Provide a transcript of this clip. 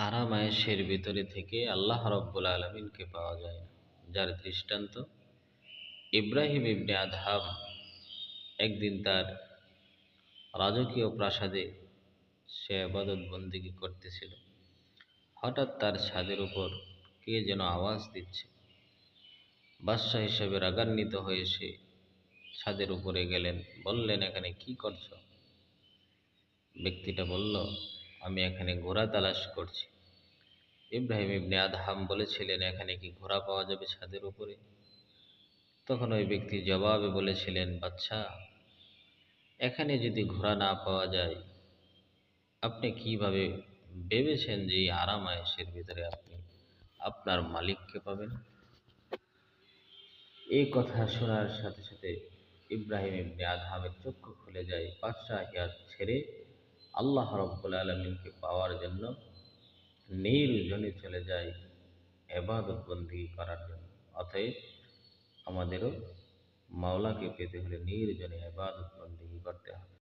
আরাম আয়েশের ভিতরে থেকে আল্লাহ রব্বুল আলমিনকে পাওয়া যায় না। যার দৃষ্টান্ত ইব্রাহিম ইবনে আদহাম একদিন তার রাজকীয় প্রাসাদে সে আবাদত বন্দিগি করতেছিল। হঠাৎ তার ছাদের উপর কে যেন আওয়াজ দিচ্ছে। বাদশাহ হিসেবে রাগান্বিত হয়ে সে ছাদের উপরে গেলেন, বললেন, এখানে কি করছো? ব্যক্তিটা বলল, আমি এখানে ঘোড়া তালাশ করছি। ইব্রাহিম ইবনে আদহাম বলেছিলেন, এখানে কি ঘোড়া পাওয়া যাবে ছাদের উপরে? তখন ওই ব্যক্তি জবাবে বলেছিলেন, বাদশাহ, এখানে যদি ঘোড়া না পাওয়া যায়, আপনি কিভাবে ভেবেছেন যে এই আরাম আয়েশের ভিতরে আপনি আপনার মালিককে পাবেন? এই কথা শোনার সাথে সাথে ইব্রাহিম ইবনে আদহামের চক্ষু খুলে যায়। বাদশাহিয়াত ছেড়ে আল্লাহ রব্বুল আলমিনকে পাওয়ার জন্য নির্জনে চলে যায় এবাদত বন্দি করার জন্য। অতএব আমাদেরও মাওলাকে পেতে হলে নির্জনে ইবাদত বন্দেগী করতে হবে।